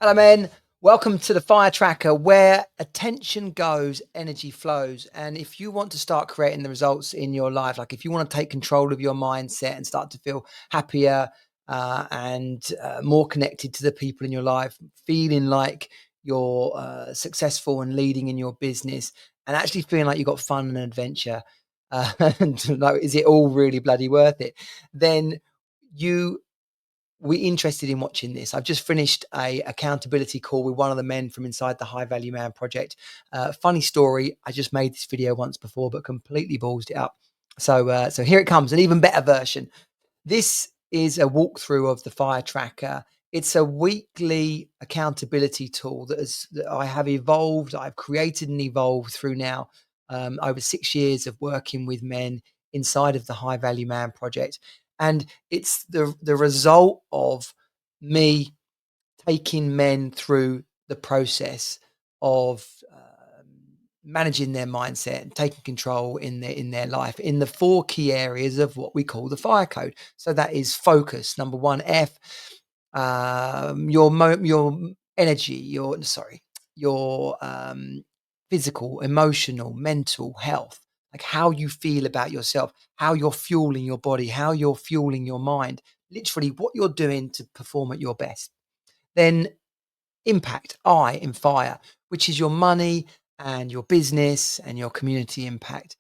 Hello, men. Welcome to the Fire Tracker, where attention goes, energy flows. And if you want to start creating the results in your life, like if you want to take control of your mindset and start to feel happier and more connected to the people in your life, feeling like you're successful and leading in your business, and actually feeling like you've got fun and adventure, and like, is it all really bloody worth it? Then you we interested in watching this. I've just finished a accountability call with one of the men from inside the High Value Man project. Funny story. I just made this video once before, but completely ballsed it up. So here it comes, an even better version. This is a walkthrough of the Fire Tracker. It's a weekly accountability tool that I have evolved. I've created and evolved through now over 6 years of working with men inside of the High Value Man project, and it's the result of me taking men through the process of managing their mindset and taking control in their life in the four key areas of what we call the fire code. So that is focus, number one, F, your energy, your physical, emotional, mental health, like how you feel about yourself, how you're fueling your body, how you're fueling your mind, literally what you're doing to perform at your best. Then impact, I in fire, which is your money and your business and your community impact.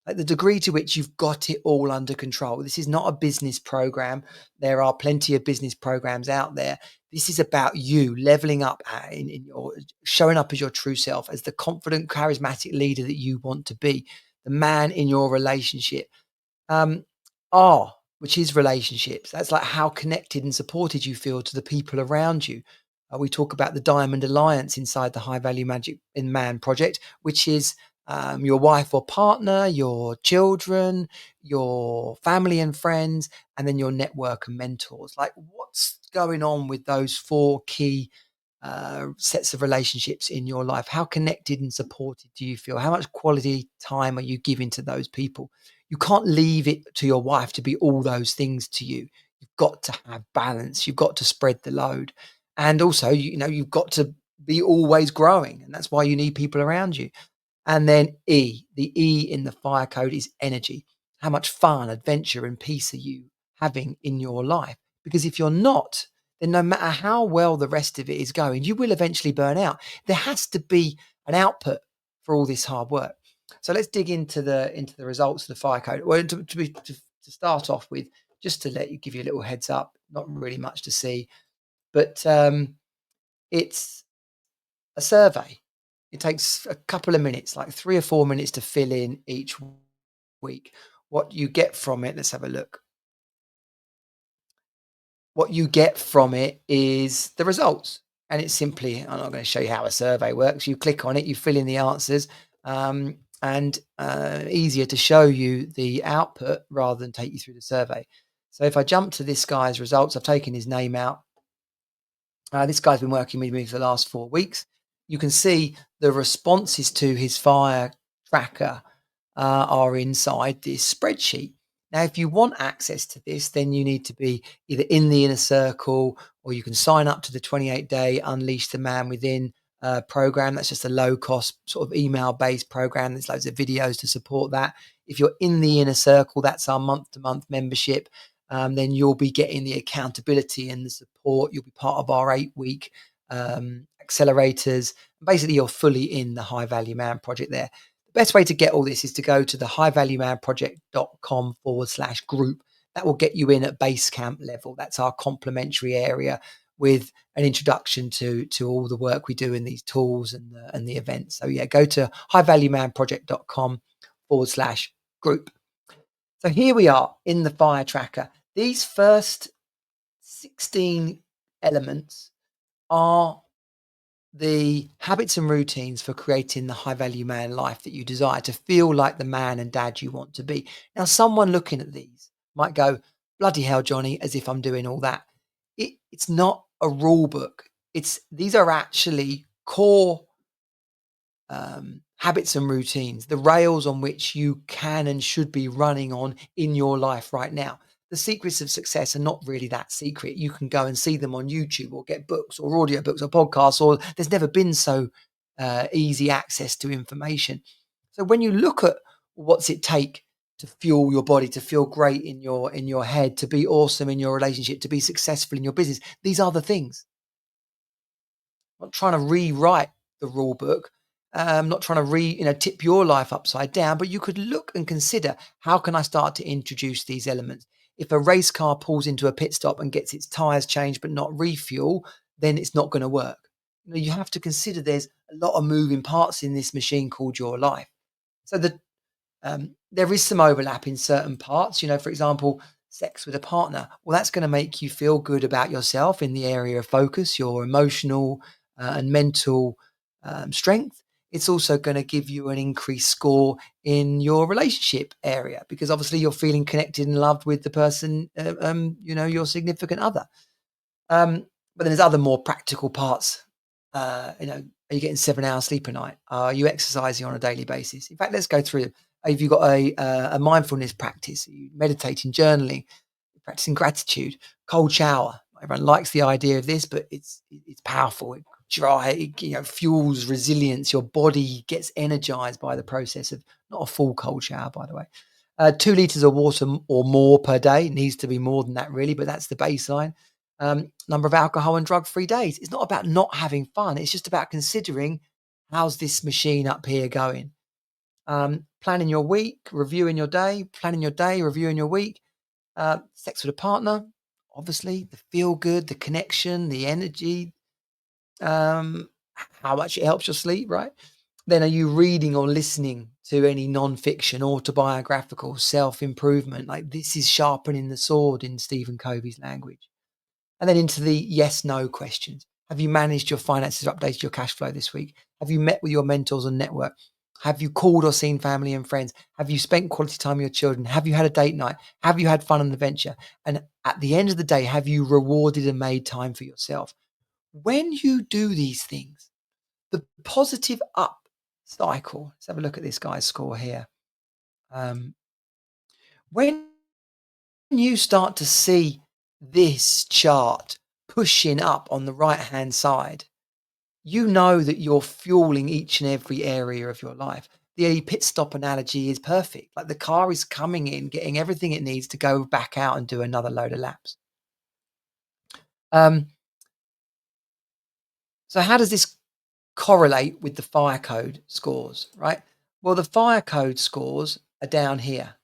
Like the degree to which you've got it all under control. This is not a business program. There are plenty of business programs out there. This is about you leveling up in your showing up as your true self, as the confident, charismatic leader that you want to be, the man in your relationship. Um, R, which is relationships. That's like how connected and supported you feel to the people around you. We talk about the Diamond Alliance inside the High Value Magic in Man project, which is your wife or partner, your children, your family and friends, and then your network and mentors. Like, what's going on with those four key sets of relationships in your life? How connected and supported do you feel? How much quality time are you giving to those people? You can't leave it to your wife to be all those things to you. You've got to have balance. You've got to spread the load. And also, you've got to be always growing. And that's why you need people around you. And then E, the E in the fire code is energy. How much fun, adventure, and peace are you having in your life? Because if you're not, then no matter how well the rest of it is going, you will eventually burn out. There has to be an output for all this hard work. So let's dig into the results of the fire code. Well, to start off with, just to give you a little heads up, not really much to see, but it's a survey. It takes a couple of minutes, like 3 or 4 minutes to fill in each week. What you get from it, let's have a look. What you get from it is the results. And it's simply, I'm not going to show you how a survey works. You click on it, you fill in the answers, and easier to show you the output rather than take you through the survey. So if I jump to this guy's results, I've taken his name out. This guy's been working with me for the last 4 weeks. You can see the responses to his fire tracker are inside this spreadsheet. Now, if you want access to this, then you need to be either in the inner circle, or you can sign up to the 28-day Unleash the Man Within program. That's just a low-cost sort of email-based program. There's loads of videos to support that. If you're in the inner circle, that's our month-to-month membership. Then you'll be getting the accountability and the support. You'll be part of our 8-week accelerators. Basically, you're fully in the High Value Man project there. The best way to get all this is to go to the highvaluemanproject.com/group. That will get you in at base camp level. That's our complimentary area with an introduction to all the work we do in these tools and the events. So yeah, go to highvaluemanproject.com/group. So here we are in the fire tracker. These first 16 elements are the habits and routines for creating the high value man life that you desire, to feel like the man and dad you want to be. Now, someone looking at these might go, bloody hell, Jonnie, as if I'm doing all that. It's not a rule book. These are actually core habits and routines, the rails on which you can and should be running on in your life right now. the secrets of success are not really that secret. You can go and see them on YouTube or get books or audiobooks or podcasts, or there's never been so easy access to information. So when you look at what's it take to fuel your body, to feel great in your head, to be awesome in your relationship, to be successful in your business, these are the things. I'm not trying to rewrite the rule book. Not trying to tip your life upside down, but you could look and consider, how can I start to introduce these elements? If a race car pulls into a pit stop and gets its tires changed but not refuel, then it's not going to work. You have to consider there's a lot of moving parts in this machine called your life. So there is some overlap in certain parts. For example, sex with a partner. Well, that's going to make you feel good about yourself in the area of focus, your emotional and mental strength. It's also going to give you an increased score in your relationship area, because obviously you're feeling connected and loved with the person, your significant other. But then there's other more practical parts. Are you getting 7 hours sleep a night? Are you exercising on a daily basis? In fact, let's go through. Have you got a mindfulness practice? Are you meditating, journaling, practicing gratitude, cold shower? Everyone likes the idea of this, but it's powerful. It fuels resilience. Your body gets energized by the process of, not a full cold shower, by the way. 2 liters of water or more per day. It needs to be more than that, really, but that's the baseline. Number of alcohol and drug-free days. It's not about not having fun. It's just about considering, how's this machine up here going? Planning your week, reviewing your day, planning your day, reviewing your week. Sex with a partner, obviously, the feel good, the connection, the energy, how much it helps your sleep, right? Then are you reading or listening to any non-fiction, autobiographical, self-improvement? Like, this is sharpening the sword in Stephen Covey's language. And then into the yes, no questions. Have you managed your finances, updated your cash flow this week? Have you met with your mentors and network? Have you called or seen family and friends? Have you spent quality time with your children? Have you had a date night? Have you had fun and adventure? And at the end of the day, have you rewarded and made time for yourself? When you do these things, the positive up cycle. Let's have a look at this guy's score here. When you start to see this chart pushing up on the right hand side, you know that you're fueling each and every area of your life. The pit stop analogy is perfect. Like, the car is coming in, getting everything it needs to go back out and do another load of laps. So how does this correlate with the fire code scores, right? Well, the fire code scores are down here.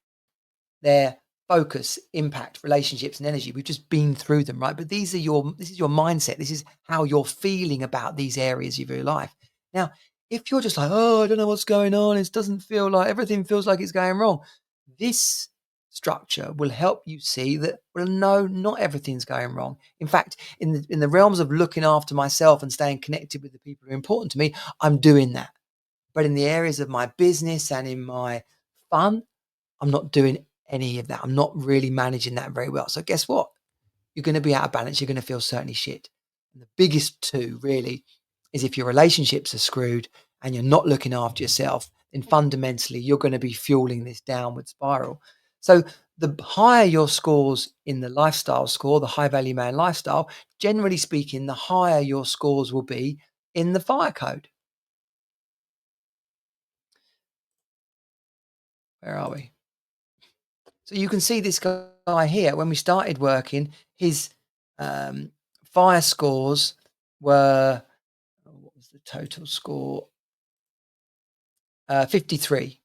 Their focus, impact, relationships, and energy. We've just been through them, right? But this is your mindset. This is how you're feeling about these areas of your life. Now, if you're just like, oh, I don't know what's going on, it doesn't feel like, everything feels like it's going wrong, this structure will help you see that, well, no, not everything's going wrong. In fact, in the realms of looking after myself and staying connected with the people who are important to me, I'm doing that. But in the areas of my business and in my fun, I'm not doing any of that. I'm not really managing that very well. So guess what? You're going to be out of balance. You're going to feel certainly shit. And the biggest two really is, if your relationships are screwed and you're not looking after yourself, then fundamentally you're going to be fueling this downward spiral. So the higher your scores in the lifestyle score, the high value man lifestyle, generally speaking, the higher your scores will be in the fire code. Where are we? So you can see this guy here. When we started working, his fire scores were, what was the total score? 53.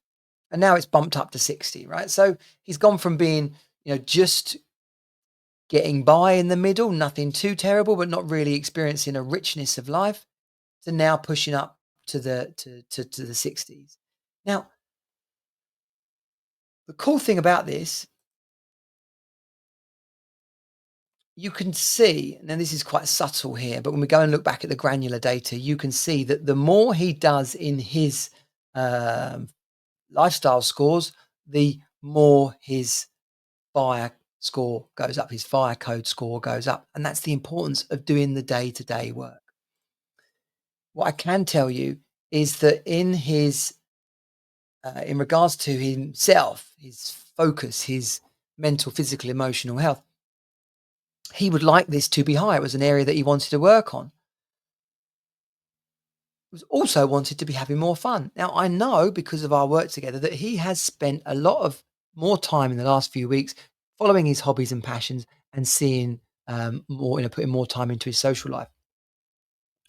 And now it's bumped up to 60, right? So he's gone from being, just getting by in the middle, nothing too terrible, but not really experiencing a richness of life, to now pushing up to the 60s. Now, the cool thing about this, you can see, and this is quite subtle here, but when we go and look back at the granular data, you can see that the more he does in his um, lifestyle scores, the more his fire score goes up, his fire code score goes up. And that's the importance of doing the day-to-day work. What I can tell you is that in regards to himself, his focus, his mental, physical, emotional health. He would like this to be high. It was an area that he wanted to work on. He was also wanted to be having more fun. Now, I know because of our work together that he has spent a lot of more time in the last few weeks following his hobbies and passions and seeing more, putting more time into his social life.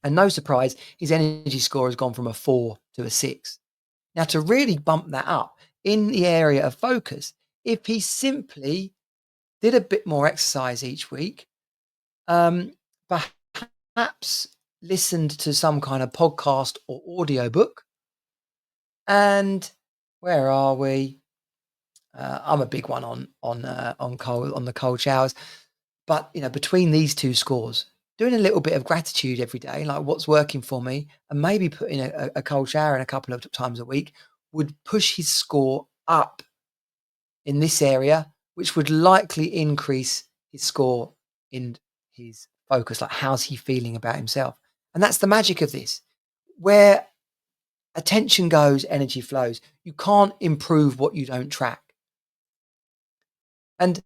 And no surprise, his energy score has gone from a 4 to a 6. Now, to really bump that up in the area of focus, if he simply did a bit more exercise each week, perhaps listened to some kind of podcast or audiobook, and where are we? I'm a big one on the cold showers, but between these two scores, doing a little bit of gratitude every day, like what's working for me, and maybe putting a cold shower in a couple of times a week would push his score up in this area, which would likely increase his score in his focus. Like, how's he feeling about himself? And that's the magic of this. Where attention goes, energy flows. You can't improve what you don't track. And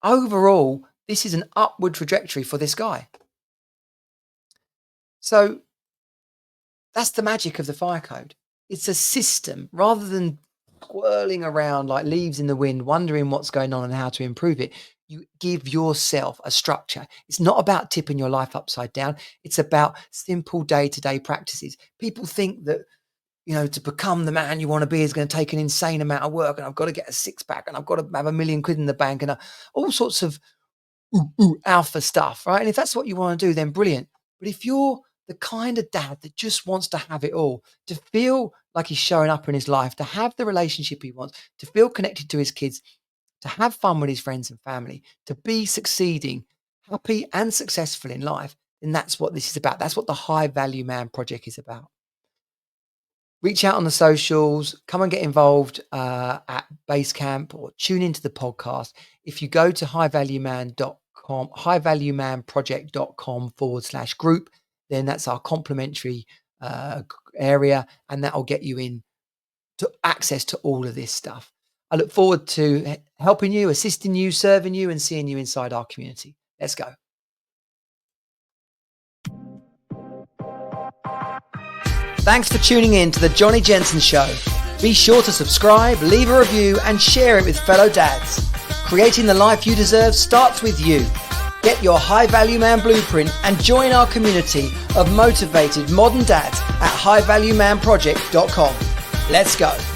overall, this is an upward trajectory for this guy. So that's the magic of the fire code. It's a system rather than swirling around like leaves in the wind, wondering what's going on and how to improve it. You give yourself a structure. It's not about tipping your life upside down. It's about simple day-to-day practices. People think that, to become the man you want to be is going to take an insane amount of work, and I've got to get a six-pack, and I've got to have £1 million in the bank, and all sorts of alpha stuff, right? And if that's what you want to do, then brilliant. But if you're the kind of dad that just wants to have it all, to feel like he's showing up in his life, to have the relationship he wants, to feel connected to his kids, to have fun with his friends and family, to be succeeding, happy and successful in life, then that's what this is about. That's what the High Value Man Project is about. Reach out on the socials, come and get involved at Basecamp, or tune into the podcast. If you go to highvaluemanproject.com/group, then that's our complimentary area, and that will get you in to access to all of this stuff. I look forward to helping you, assisting you, serving you, and seeing you inside our community. Let's go. Thanks for tuning in to the Jonnie Jensen Show. Be sure to subscribe, leave a review, and share it with fellow dads. Creating the life you deserve starts with you. Get your High Value Man blueprint and join our community of motivated modern dads at highvaluemanproject.com. Let's go.